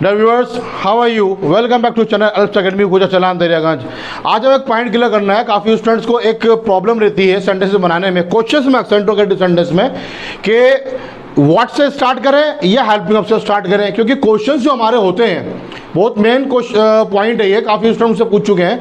Viewers, how are you? Welcome back to channel अल्फ्स academy Kucha Chelan Daryaganj. आज हमें एक पॉइंट क्लियर करना है। काफ़ी स्टूडेंट्स को एक प्रॉब्लम रहती है सेंटेंस बनाने में, क्वेश्चंस में, एक्सेंट्रोगेटिव सेंटेंस में, कि व्हाट से स्टार्ट करें या हेल्पिंग वर्ब से स्टार्ट करें, क्योंकि क्वेश्चंस जो हमारे होते हैं बहुत मेन पॉइंट है ये। काफ़ी स्टूडेंट से पूछ चुके हैं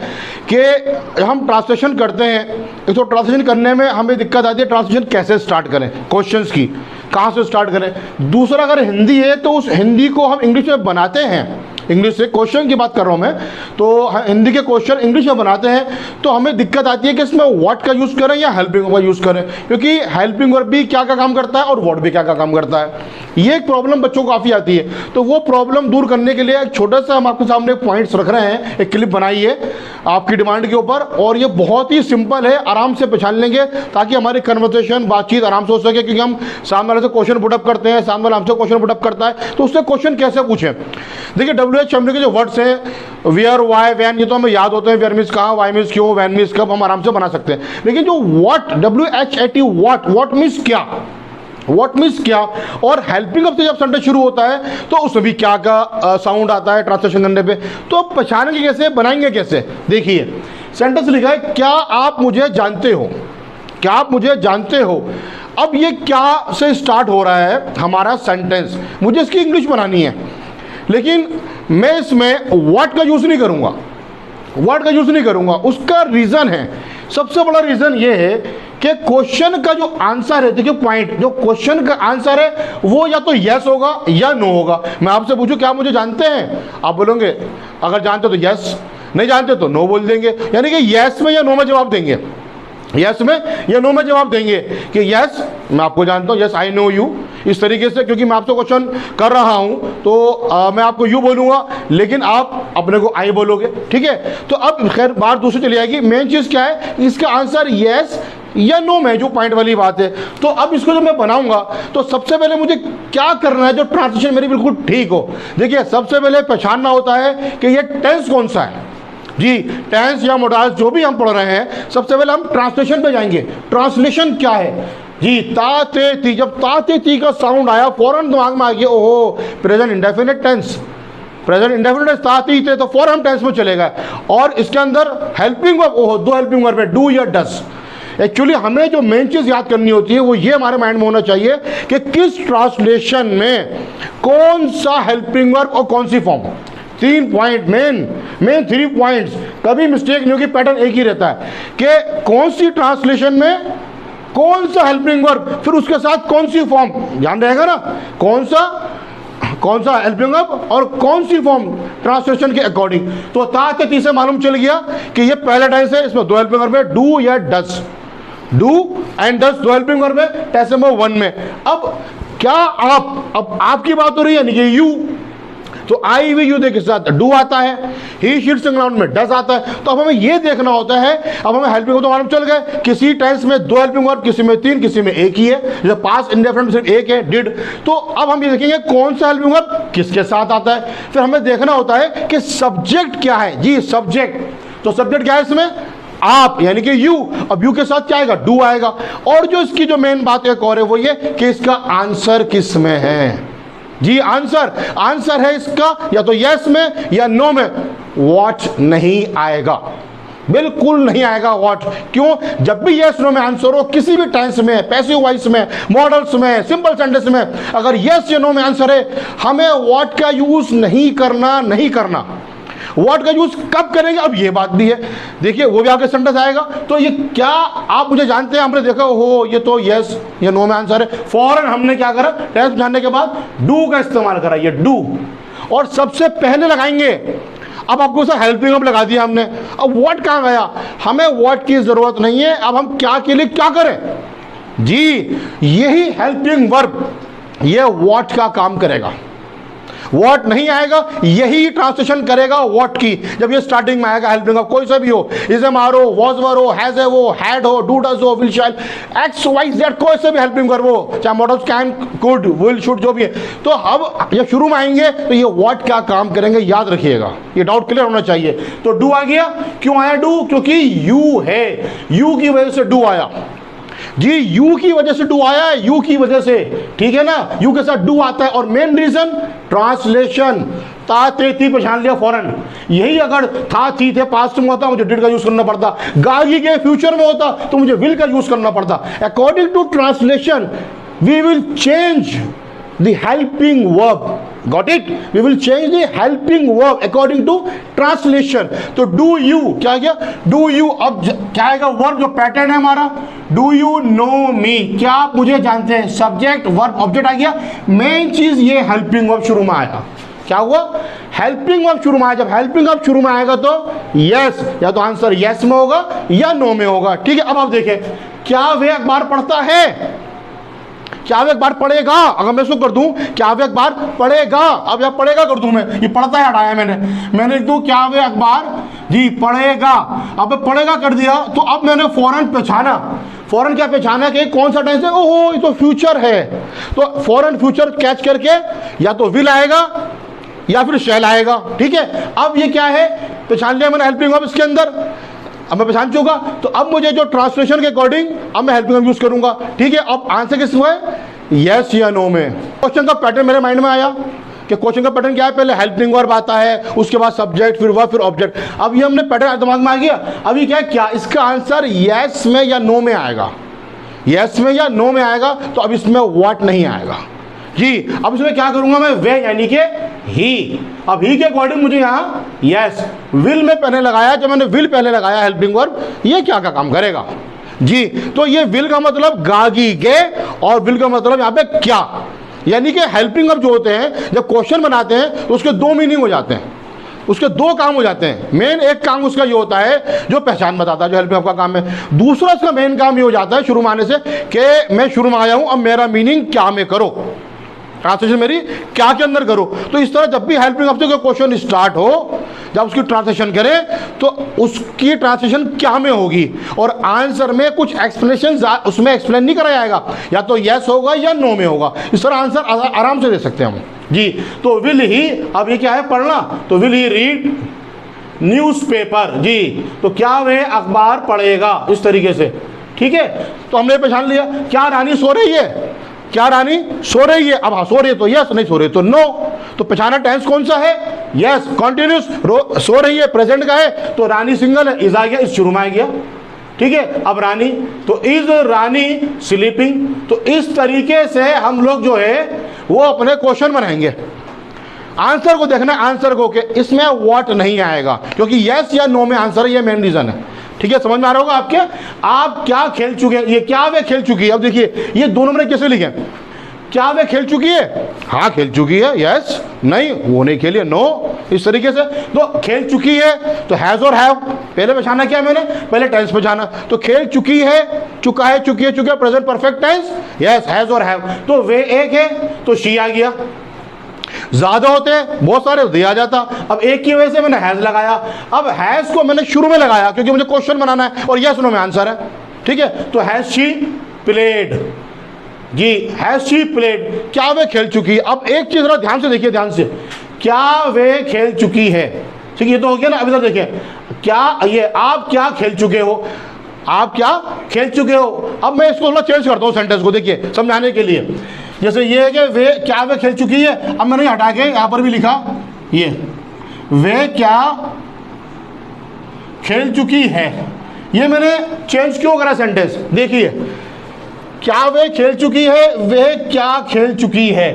कि हम ट्रांसलेशन करते हैं तो ट्रांसलेशन करने में हमें दिक्कत आती है, ट्रांसलेशन कैसे स्टार्ट करें, क्वेश्चंस की कहाँ से स्टार्ट करें। दूसरा, अगर हिंदी है तो उस हिंदी को हम इंग्लिश में बनाते हैं, इंग्लिश से क्वेश्चन की बात कर रहा हूँ मैं, तो हिंदी के क्वेश्चन इंग्लिश में बनाते हैं तो हमें दिक्कत आती है कि इसमें व्हाट का यूज़ करें या हेल्पिंग वर्ब का यूज़ करें, क्योंकि हेल्पिंग वर्ब भी क्या क्या काम करता है और व्हाट भी क्या क्या काम करता है। ये एक प्रॉब्लम बच्चों को काफ़ी आती है। तो वो प्रॉब्लम दूर करने के लिए एक छोटा सा हम आपके सामने पॉइंट्स रख रहे हैं, एक क्लिप बनाई है आपकी डिमांड के ऊपर, और ये बहुत ही सिंपल है, आराम से पहचान लेंगे ताकि हमारी कन्वर्सेशन, बातचीत आराम से हो सके। क्योंकि हम सामने वाले से क्वेश्चन पुटअप करते हैं, सामने वाला हमसे क्वेश्चन पुटअप करता है, तो उससे क्वेश्चन कैसे पूछें। देखिए, WH के जो वर्ड्स हैं, वेयर, वाई, वैन, ये तो हमें याद होते हैं। वेयर मीन्स कहाँ, वाई मीन्स क्यों, वैन मीन्स कब, हम आराम से बना सकते हैं। लेकिन जो व्हाट, WHAT, व्हाट मीन्स क्या, व्हाट मीन्स क्या, और हेल्पिंग वर्ब से जब सेंटेंस शुरू होता है तो उसमें भी क्या का साउंड आता है ट्रांसलेशन करने पे, तो पहचानेंगे कैसे, बनाएंगे कैसे। देखिए, सेंटेंस लिखा है, क्या आप मुझे जानते हो, क्या आप मुझे जानते हो। अब ये क्या से स्टार्ट हो रहा है हमारा सेंटेंस, मुझे इसकी इंग्लिश बनानी है, लेकिन मैं इसमें व्हाट का यूज़ नहीं करूँगा, व्हाट का यूज़ नहीं करूँगा। उसका रीज़न है, सबसे बड़ा रीज़न ये है कि क्वेश्चन का जो आंसर है, देखिए पॉइंट, जो क्वेश्चन का आंसर है वो या तो यस होगा या नो होगा। मैं आपसे पूछूं क्या मुझे जानते हैं, आप बोलोगे अगर जानते हो तो यस, नहीं जानते तो नो बोल देंगे। यानी कि यस में या नो में जवाब देंगे, यस में या नो में जवाब देंगे कि यस मैं आपको जानता हूँ, यस आई नो यू, इस तरीके से। क्योंकि मैं आपसे क्वेश्चन कर रहा हूँ तो मैं आपको यू बोलूँगा, लेकिन आप अपने को आई बोलोगे, ठीक है। तो अब खैर बात दूसरी चली जाएगी। मेन चीज़ क्या है, इसका आंसर यस या नो में, जो पॉइंट वाली बात है। तो अब इसको जब मैं बनाऊंगा तो सबसे पहले मुझे क्या करना है जो ट्रांसलेशन मेरी बिल्कुल ठीक हो। देखिए, सबसे पहले पहचानना होता है कि ये टेंस कौन सा है। जी, टेंस या मोडाल्स जो भी हम पढ़ रहे हैं, सबसे पहले हम ट्रांसलेशन पे जाएंगे। ट्रांसलेशन क्या है जी, ता ते ती, जब ता ते ती का साउंड आया फौरन दिमाग में आ गया, ओहो present indefinite tense, present indefinite tense, ता ती ते, तो फौरन हम टेंस में चलेगा। और इसके अंदर हेल्पिंग वर्ब, ओहो दो हेल्पिंग वर्ब है, डू या डस। एक्चुअली हमें जो मेन चीज़ याद करनी होती है वो ये हमारे माइंड में होना चाहिए कि किस ट्रांसलेशन में कौन सा हेल्पिंग वर्ब और कौन सी फॉर्म। 3 पॉइंट, मेन 3 पॉइंट्स, कभी मिस्टेक नहीं होगी, पैटर्न एक ही रहता है कि कौन सी ट्रांसलेशन में कौन सा हेल्पिंग वर्ब, फिर उसके साथ कौन सी फॉर्म, ध्यान रहेगा ना, कौन सा हेल्पिंग वर्ब और कौन सी फॉर्म ट्रांसलेशन के अकॉर्डिंग। तो ता ते ती से मालूम चल गया कि ये पहला टेंस है, इसमें 2 हेल्पिंग वर्ब है, डू या does, do and does 2 helping verb है टेंस नंबर 1 में। अब क्या अब आपकी बात हो रही है, यानी कि यू, तो आई वी यू के साथ डू आता है, ही शीट सिंगल में डस आता है। तो अब हमें ये देखना होता है, अब हमें हेल्पिंग वर्ब तो मालूम चल गए, किसी टेंस में 2 हेल्पिंग वर्ब, किसी में 3, किसी में 1 ही है, जैसे पास्ट इंडेफिनिट में सिर्फ 1 है, डिड। तो अब हम ये देखेंगे कौन सा हेल्पिंग वर्ब किसके साथ आता है। फिर हमें देखना होता है कि सब्जेक्ट क्या है। जी, सब्जेक्ट, तो सब्जेक्ट क्या है इसमें, आप, यानी कि यू। अब यू के साथ क्या आएगा, डू आएगा। और जो इसकी जो मेन बात एक और है वो ये कि इसका आंसर किस में है। जी, आंसर है इसका या तो यस में या नो में, व्हाट नहीं आएगा, बिल्कुल नहीं आएगा व्हाट। क्यों, जब भी यस नो में आंसर हो, किसी भी टेंस में, पैसिव वॉइस में, मॉडल्स में, सिंपल सेंटेंस में, अगर यस या नो में आंसर है, हमें व्हाट का यूज नहीं करना। व्हाट का यूज कब करेंगे, अब ये बात भी है। देखिए, वो भी आपके सेंटेंस आएगा। तो ये क्या आप मुझे जानते हैं, हमने देखा हो ये तो यस या नो में आंसर है, फौरन हमने क्या करा, टेंस जानने के बाद डू का इस्तेमाल करा, ये डू, और सबसे पहले लगाएंगे। अब आपको सर हेल्पिंग वर्ब लगा दिया हमने, अब व्हाट कहाँ गया, हमें व्हाट की जरूरत नहीं है। अब हम क्या के लिए क्या करें, जी यही हेल्पिंग वर्ब, ये व्हाट का काम करेगा, व्हाट नहीं आएगा, यही ट्रांसलेशन करेगा व्हाट की। जब ये स्टार्टिंग में आएगा हेल्पिंग वर्ब, कोई सा भी हो, इज एम आर हो, वॉज वर हो, हैज है वो, हैड हो, डू डज हो, will shall, X Y Z, कोई सा भी हेल्पिंग वर्ब हो, चाहे modals can, could, will, should, जो भी है। तो अब जब शुरू में आएंगे तो ये व्हाट क्या काम करेंगे, याद रखिएगा, ये डाउट क्लियर होना चाहिए। तो डू आ गया, क्यों आया डू, क्योंकि यू है, यू की वजह से डू आया। जी यू की वजह से डू आया है, यू की वजह से, ठीक है ना, यू के साथ डू आता है। और मेन रीजन ट्रांसलेशन, ता ते ती पहचान लिया फौरन। यही अगर था थी थे पास्ट में होता मुझे डिड का यूज करना पड़ता, गागी के फ्यूचर में होता तो मुझे विल का यूज करना पड़ता। According to translation we will change the helping verb, got it, we will change the helping verb according to translation। तो do you क्या गया, do you, अब क्या आएगा वर्ब, जो पैटर्न है हमारा, do you know me, क्या आप मुझे जानते हैं, सब्जेक्ट वर्ब ऑब्जेक्ट आ गया। मेन चीज ये हेल्पिंग वर्ब शुरू में आया, क्या हुआ, हेल्पिंग वर्ब शुरू में आया। जब हेल्पिंग वर्ब शुरू में आएगा तो यस, या तो आंसर यस में होगा या नो में होगा, ठीक है। अब आप देखें, क्या वह अखबार पढ़ता है, क्या वे अखबार पढ़ेगा, अगर मैं इसको कर दूं क्या वे अखबार पढ़ेगा, अब यह पढ़ेगा कर दूं मैं, ये पढ़ता है हटाया मैंने लिख दूं क्या वे अखबार जी पढ़ेगा। अब पढ़ेगा कर दिया तो अब मैंने फौरन पहचाना, फौरन क्या पहचाना कि कौन सा टेंस है, ओहो ये तो फ्यूचर है, तो फौरन फ्यूचर कैच करके या तो विल आएगा या फिर शैल आएगा, ठीक है। अब ये क्या है, पहचान लिया मैंने हेल्पिंग वर्ब इसके अंदर, अब मैं पहचान चुका, तो अब मुझे जो ट्रांसलेशन के अकॉर्डिंग अब मैं हेल्पिंग वर्ब यूज करूंगा, ठीक है। अब आंसर किस में है, यस या नो में। क्वेश्चन का पैटर्न मेरे माइंड में आया कि क्वेश्चन का पैटर्न क्या है, पहले हेल्पिंग वर्ब आता है, उसके बाद सब्जेक्ट, फिर वर्ब, फिर ऑब्जेक्ट। अब ये हमने पैटर्न दिमाग में आ गया। अब ये क्या है, क्या इसका आंसर यस में या नो में आएगा, यस में या नो में आएगा, तो अब इसमें व्हाट नहीं आएगा जी। अब इसमें क्या करूंगा मैं, वे यानी कि ही। अब ही के अकॉर्डिंग मुझे यहाँ यस, विल में पहले लगाया, जब मैंने विल पहले लगाया हेल्पिंग वर्ब, ये क्या क्या काम करेगा जी। तो ये विल का मतलब गागी गे, और विल का मतलब यहाँ पे क्या, यानी कि हेल्पिंग वर्ब जो होते हैं जब क्वेश्चन बनाते हैं तो उसके दो मीनिंग हो जाते हैं, उसके दो काम हो जाते हैं। मेन एक काम उसका ये होता है जो पहचान बताता है, जो हेल्पिंग वर्ब का काम है। दूसरा उसका मेन काम ये हो जाता है शुरू में आने से कि मैं शुरू में आया हूँ, अब मेरा मीनिंग क्या में करो, ट्रांसलेशन मेरी क्या के अंदर करो। तो इस तरह जब भी हेल्पिंग वर्ब से कोई क्वेश्चन स्टार्ट हो, जब उसकी ट्रांसलेशन करें तो उसकी ट्रांसलेशन क्या में होगी, और आंसर में कुछ एक्सप्लेनेशन उसमें एक्सप्लेन नहीं करा जाएगा, या तो यस होगा या नो में होगा। इस तरह आंसर आराम से दे सकते हैं हम जी। तो विल ही, अब ये क्या है पढ़ना, तो विल ही रीड न्यूज़पेपर जी, तो क्या वह अखबार पढ़ेगा, इस तरीके से, ठीक है। तो हमने पहचान लिया, क्या रानी सो रही है, क्या रानी सो रही है, अब हाँ सो रही है तो यस, नहीं सो रही तो नो। तो पहचाना टेंस कौन सा है, यस कॉन्टिन्यूस, सो रही है प्रेजेंट का है, तो रानी सिंगल है, इज आ गया, इस शुरू में आ गया, ठीक है। अब रानी, तो इज रानी स्लीपिंग। तो इस तरीके से हम लोग जो है वो अपने क्वेश्चन बनाएंगे। आंसर को देखना, आंसर को के इसमें व्हाट नहीं आएगा, क्योंकि यस या नो में आंसर है, ये मेन रीजन है, ठीक है। समझ में आ रहा होगा आपके, आप क्या खेल चुके हैं, ये क्या वे खेल चुकी है। अब देखिए ये दोनों मैंने कैसे लिखे, क्या वे खेल चुकी है, हाँ खेल चुकी है, यस, नहीं वो नहीं खेली है, नो, इस तरीके से। तो खेल चुकी है तो हैज और हैव, पहले पहचाना क्या मैंने, पहले टेंस पहचाना, तो खेल चुकी है, चुका है, चुकी है, चुके, present perfect tense, yes has और हैव। तो वे एक है तो शी आ गया, ज्यादा होते हैं बहुत सारे दिया जाता, अब एक की वजह से मैंने हैज लगाया। अब हैज को मैंने शुरू में लगाया क्योंकि मुझे क्वेश्चन बनाना है, और यस नो में आंसर है, ठीक है। तो हैज शी प्लेड जी, हैज शी प्लेड, क्या वे खेल चुकी है। अब एक चीज जरा ध्यान से देखिए, ध्यान से, क्या वे खेल चुकी है, ठीक है, ये तो हो गया ना। अभी तक देखिए, क्या ये आप क्या खेल चुके हो, आप क्या खेल चुके हो। अब मैं इसको थोड़ा चेंज करता हूँ सेंटेंस को, देखिए समझाने के लिए। जैसे ये है कि वे क्या वे खेल चुकी है, अब मैंने हटा के यहाँ पर भी लिखा, ये वे क्या खेल चुकी है, ये मैंने चेंज क्यों करा सेंटेंस, देखिए क्या वे खेल चुकी है, वे क्या खेल चुकी है,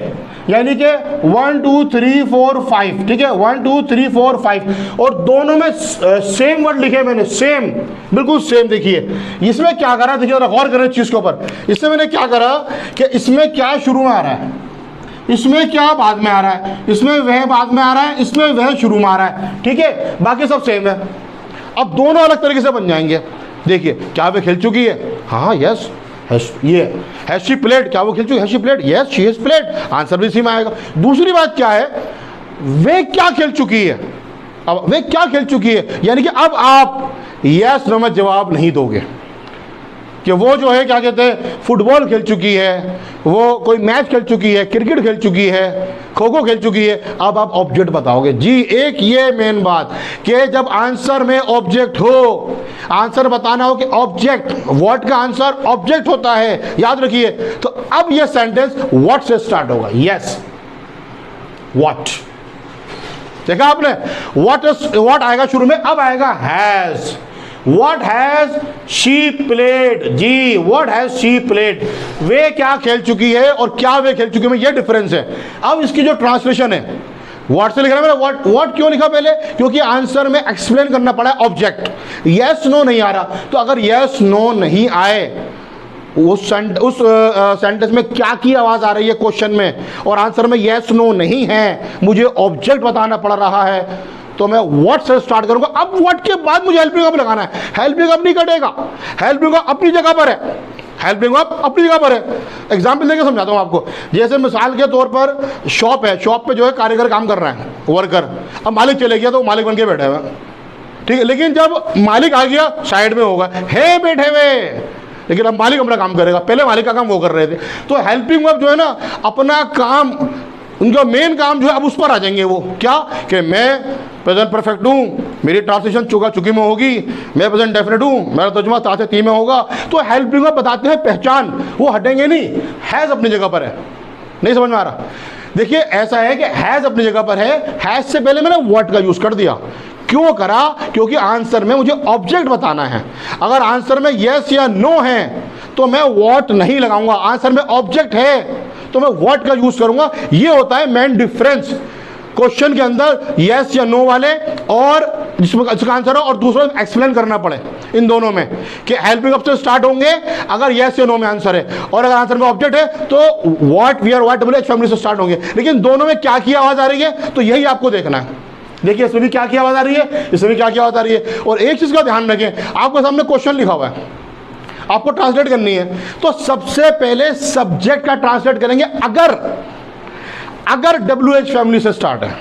यानी कि 1 2 3 4 5, ठीक है, 1 2 3 4 5, और दोनों में सेम वर्ड लिखे मैंने, सेम, बिल्कुल सेम। देखिए इसमें क्या करा, देखिए गौर करें चीज के ऊपर, इसमें मैंने क्या करा कि इसमें क्या शुरू में आ रहा है, इसमें क्या बाद में आ रहा है, इसमें वह बाद में आ रहा है, इसमें वह शुरू में आ रहा है, ठीक है, बाकी सब सेम है। अब दोनों अलग तरीके से बन जाएंगे। देखिए क्या वे खेल चुकी है, हाँ यस, ये हैज शी प्लेड, क्या वो खेल चुकी, has she played, yes she has played, answer भी इसी में आएगा। दूसरी बात क्या है, वे क्या खेल चुकी है, अब वे क्या खेल चुकी है, यानी कि अब आप यस नो में जवाब नहीं दोगे, कि वो जो है क्या कहते हैं फुटबॉल खेल चुकी है, वो कोई मैच खेल चुकी है, क्रिकेट खेल चुकी है, खो खो खेल चुकी है। अब आप ऑब्जेक्ट बताओगे जी। एक ये मेन बात कि जब आंसर में ऑब्जेक्ट हो, आंसर बताना हो कि ऑब्जेक्ट, व्हाट का आंसर ऑब्जेक्ट होता है, याद रखिए। तो अब ये सेंटेंस व्हाट से स्टार्ट होगा। यस, व्हाट, देखा आपने, व्हाट आएगा शुरू में, अब आएगा has. What has she played? जी, what has she played? वे क्या खेल चुकी है और क्या वे खेल चुकी है, ये डिफरेंस है। अब इसकी जो ट्रांसलेशन है, व्हाट से लिख रहा है मैंने, व्हाट क्यों लिखा पहले, क्योंकि आंसर में एक्सप्लेन करना पड़ा है ऑब्जेक्ट। यस नो नहीं आ रहा, तो अगर यस नो नहीं आए, उस सेंटेंस में क्या की आवाज आ रही है क्वेश्चन में, और आंसर में यस नो नहीं है, मुझे ऑब्जेक्ट बताना पड़ रहा है, तो मैं व्हाट से स्टार्ट करूंगा। अब व्हाट के बाद मुझे हेल्पिंग वर्ब लगाना है। हेल्पिंग वर्ब नहीं कटेगा, हेल्पिंग वर्ब अपनी जगह पर है, हेल्पिंग वर्ब अपनी जगह पर है। एग्जाम्पल देके समझाता हूं आपको। जैसे मिसाल के तौर पर शॉप है, शॉप पे जो है कारीगर काम कर रहा है, वर्कर। अब मालिक चले गया तो मालिक बन के बैठे हुए, ठीक है। लेकिन जब मालिक आ गया साइड में होगा, हे बैठे हुए, लेकिन अब मालिक अपना काम करेगा, पहले मालिक का काम वो कर रहे थे। तो हेल्पिंग वर्ब जो है ना, अपना काम, उनका मेन काम जो है अब उस पर आ जाएंगे। वो क्या कि मैं प्रेजेंट परफेक्ट हूँ, मेरी ट्रांसलेशन चुका चुकी में होगी, मैं प्रेजेंट डेफिनेट हूँ, मेरा तर्जुमा ता से ती में होगा। तो हेल्पिंग वर्ब बताते हैं पहचान, वो हटेंगे नहीं। हैज़ अपनी जगह पर है, नहीं समझ में आ रहा। देखिए ऐसा है कि हैज़ अपनी जगह पर है, हैज़ से पहले मैंने व्हाट का यूज़ कर दिया। क्यों करा, क्योंकि आंसर में मुझे ऑब्जेक्ट बताना है। अगर आंसर में यस या नो है तो मैं व्हाट नहीं लगाऊंगा, आंसर में ऑब्जेक्ट है तो मैं व्हाट का यूज करूंगा। ये होता है मेन डिफरेंस क्वेश्चन के अंदर, यस या नो वाले और जिसका आंसर हो और दूसरा एक्सप्लेन करना पड़े इन दोनों में, कि हेल्पिंग वर्ब से स्टार्ट होंगे अगर यस या नो में आंसर है, और अगर आंसर में ऑब्जेक्ट है तो what, where, what, W H family से स्टार्ट होंगे। लेकिन दोनों में क्या की आवाज आ रही है, तो यही आपको देखना है। देखिए इसमें भी क्या की आवाज आ रही है, इसमें भी क्या की आवाज आ रही है। और एक चीज का ध्यान रखें, आपके सामने क्वेश्चन लिखा हुआ है, आपको ट्रांसलेट करनी है, तो सबसे पहले सब्जेक्ट का ट्रांसलेट करेंगे अगर WH फैमिली से स्टार्ट है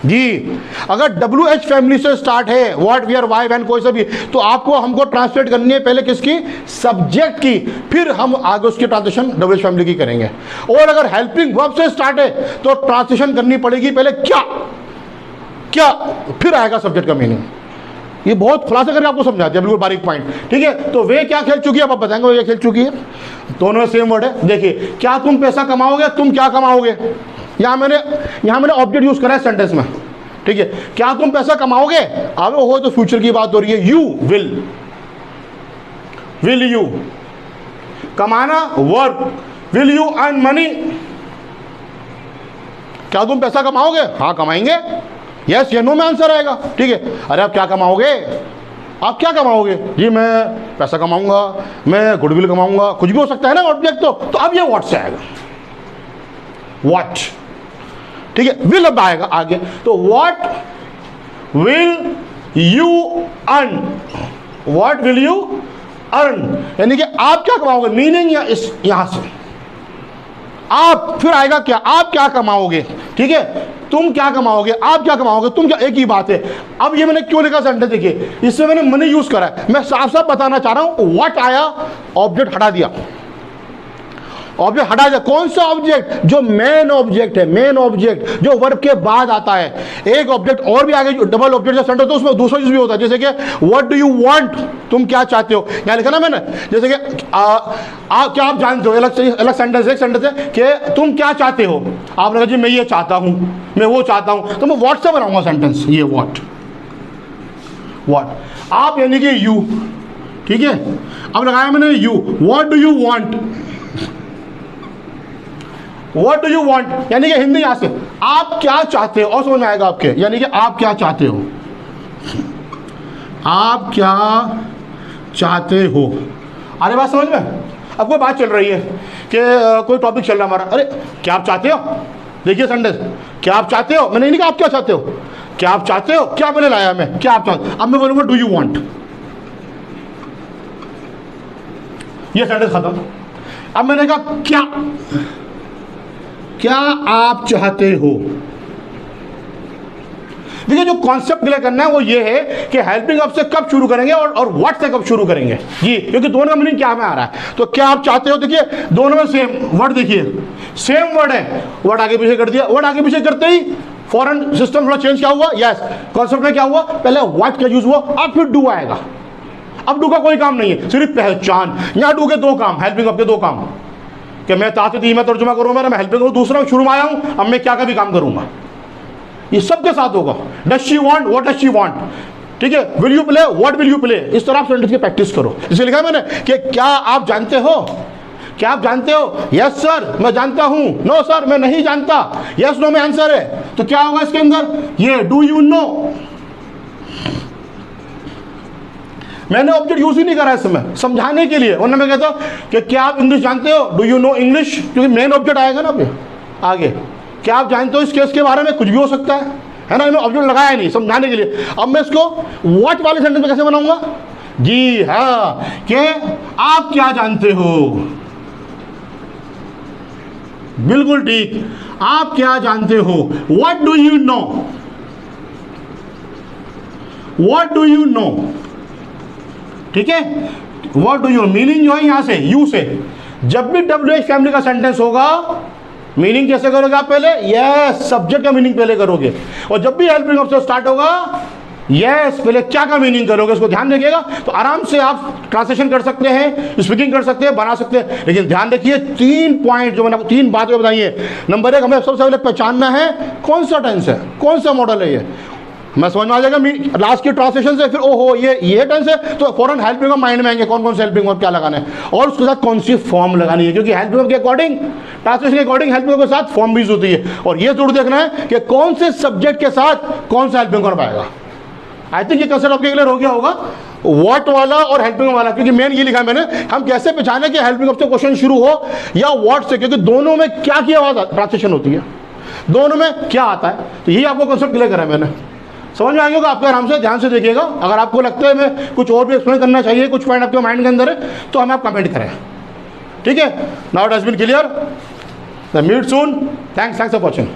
जी। अगर WH फैमिली से स्टार्ट है, व्हाट, वेयर, व्हाई, व्हेन, कोई सा भी, तो आपको हमको ट्रांसलेट करनी है पहले किसकी, सब्जेक्ट की, फिर हम आगे उसकी ट्रांसलेशन WH फैमिली की करेंगे। और अगर हेल्पिंग वर्ब से स्टार्ट है तो ट्रांसलेशन करनी पड़ेगी पहले क्या, फिर आएगा सब्जेक्ट का मीनिंग। ये बहुत खुलासा करके आपको समझाते हैं, बिल्कुल बारीक पॉइंट, ठीक है। तो वे क्या खेल चुकी है, आप बताएंगे वो ये खेल चुकी है, दोनों सेम वर्ड है। देखिए, क्या तुम पैसा कमाओगे, तुम क्या कमाओगे, यहाँ मैंने ऑब्जेक्ट यूज करा है सेंटेंस में, ठीक है। क्या तुम पैसा कमाओगे, आगे हो तो फ्यूचर की बात हो रही है। यू विल यू कमाना, work, will you earn money, क्या तुम पैसा कमाओगे, हाँ कमाएंगे, यस या नो में आंसर आएगा, ठीक है। अरे आप क्या कमाओगे, आप क्या कमाओगे जी, मैं पैसा कमाऊंगा, मैं गुडविल कमाऊंगा, कुछ भी हो सकता है ना ऑब्जेक्ट। तो अब ये व्हाट से आएगा, व्हाट, ठीक है। विल अब आएगा आगे, तो what will you earn, what will you earn, यानी कि आप क्या कमाओगे, मीनिंग या इस यहां से आप, फिर आएगा क्या, आप क्या कमाओगे, ठीक है। तुम क्या कमाओगे, आप क्या कमाओगे, तुम क्या, एक ही बात है। अब ये मैंने क्यों लिखा सेंटेंस, देखिए इससे मैंने मनी यूज करा है, मैं साफ साफ बताना चाह रहा हूं। व्हाट आया, ऑब्जेक्ट हटा दिया, ऑब्जेक्ट हटा दिया। कौन सा ऑब्जेक्ट, जो मेन ऑब्जेक्ट है, मेन ऑब्जेक्ट जो वर्ब के बाद आता है। एक ऑब्जेक्ट और भी आगे डबल ऑब्जेक्ट जब सेंटेंस तो उसमें दूसरा चीज भी होता है, जैसे कि व्हाट डू यू वांट, तुम क्या चाहते हो, यहाँ लिखा ना मैंने, जैसे कि क्या आप जानते हो, अलग सेंटेंस, एक सेंटेंस है कि तुम क्या चाहते हो, आपने कहा जी मैं ये चाहता हूं, मैं वो चाहता हूं, तो मैं व्हाट से बनाऊंगा सेंटेंस, ये व्हाट, आप यानी कि यू, ठीक है। अब लगाया मैंने you, what do you want, what do you want यानी कि हिंदी यहां से आप क्या चाहते हो, और समझ में आएगा आपके, यानी कि आप क्या चाहते हो, आप क्या चाहते हो। अरे बात समझ में, अब कोई बात चल रही है कि कोई टॉपिक चल रहा है हमारा, अरे क्या आप चाहते हो, देखिए सेंटेंस, क्या आप चाहते हो, मैंने नहीं कहा आप क्या चाहते हो, क्या आप चाहते हो, क्या मैंने लाया मैं, क्या आप चाहते हो। अब मैं बोलूंगा डू यू वांट, ये सेंटेंस खत्म। अब मैंने कहा क्या आप चाहते हो, देखिए जो कॉन्सेप्ट क्लियर करना है वो ये है कि हेल्पिंग वर्ब से कब शुरू करेंगे और व्हाट से कब शुरू करेंगे जी, क्योंकि दोनों का मीनिंग क्या में आ रहा है। तो क्या आप चाहते हो, देखिए दोनों में सेम वर्ड, देखिए सेम वर्ड है, वर्ड आगे पीछे कर दिया, वर्ड आगे पीछे करते ही फॉरेन सिस्टम थोड़ा चेंज क्या हुआ, यस कॉन्सेप्ट में क्या हुआ, पहले व्हाट का यूज हुआ, अब फिर डू आएगा। अब डू का कोई काम नहीं है, सिर्फ पहचान। यहाँ डू के दो काम, हेल्पिंग वर्ब के दो काम, कि मैं ताकत थी मैं तर्जुमा करूँ, मैं हेल्पिंग करूँ, दूसरा शुरू में आया हूँ, अब मैं क्या का भी काम करूँगा, ये सबके साथ होगा। Does she want, what does she want, ठीक है, will you play, what will you play, इस तरह आप सेंटेंस की प्रैक्टिस करो। इसे लिखा है मैंने कि क्या आप जानते हो, क्या आप जानते हो, यस सर मैं जानता हूं, नो सर मैं नहीं जानता, यस नो में आंसर है। तो क्या होगा इसके अंदर, ये डू यू नो, मैंने ऑब्जेक्ट यूज ही नहीं करा इसमें समझाने के लिए, वरना मैं कहता कि क्या आप इंग्लिश जानते हो, डू यू नो इंग्लिश, क्योंकि मेन ऑब्जेक्ट आएगा ना अभी आगे, क्या आप जानते हो इस केस के बारे में, कुछ भी हो सकता है ना, मैंने ऑब्जेक्ट लगाया नहीं समझाने के लिए। अब मैं इसको व्हाट वाले सेंटेंस में कैसे बनाऊंगा, जी हाँ, कि आप क्या जानते हो, बिल्कुल ठीक, आप क्या जानते हो, what do you know, what do you know, ठीक है, व्हाट डू यू, मीनिंग जो है यहां से यू से, जब भी WH फैमिली का सेंटेंस होगा मीनिंग कैसे करोगे आप, पहले यस सब्जेक्ट का मीनिंग पहले करोगे, और जब भी हेल्पिंग वर्ब से स्टार्ट होगा यस पहले क्या का मीनिंग करोगे, उसको ध्यान रखिएगा। तो आराम से आप ट्रांसलेशन कर सकते हैं, स्पीकिंग कर सकते हैं, बना सकते हैं, लेकिन ध्यान रखिए 3 पॉइंट जो मैंने आपको 3 बातें बताई है। नंबर 1, हमें सबसे पहले पहचानना है कौन सा टेंस है, कौन सा मॉडल है, ये मैं समझ में आ जाएगा लास्ट की ट्रांसलेशन से, फिर ओहो ये टेंस है, तो फॉरन हेल्पिंग वर्ब माइंड में आएंगे कौन कौन से हेल्पिंग वर्ब क्या लगाना है, और उसके साथ कौन सी फॉर्म लगानी है, क्योंकि हेल्पिंग वर्ब के अकॉर्डिंग, ट्रांसलेशन के अकॉर्डिंग हेल्पिंग वर्ब के साथ फॉर्म भी होती है, और ये जरूर देखना है कि कौन से सब्जेक्ट के साथ कौन सा हेल्पिंग वर्ब आएगा। आई थिंक ये कंसेप्ट आपके क्लियर हो गया होगा, व्हाट वाला और हेल्पिंग वाला, क्योंकि मेन ये लिखा है मैंने, हम कैसे पहचाने कि हेल्पिंग वर्ब से क्वेश्चन शुरू हो या व्हाट से, क्योंकि दोनों में क्या की आवाज ट्रांसलेशन होती है, दोनों में क्या आता है, तो यही आपको कंसेप्ट क्लियर करा है मैंने। समझ में आएगा होगा आपको, आराम से ध्यान से देखिएगा। अगर आपको लगता है मैं कुछ और भी एक्सप्लेन करना चाहिए, कुछ पॉइंट आपके माइंड के अंदर है, तो हमें आप कमेंट करें, ठीक है। Now it has been clear, meet soon, thanks for watching.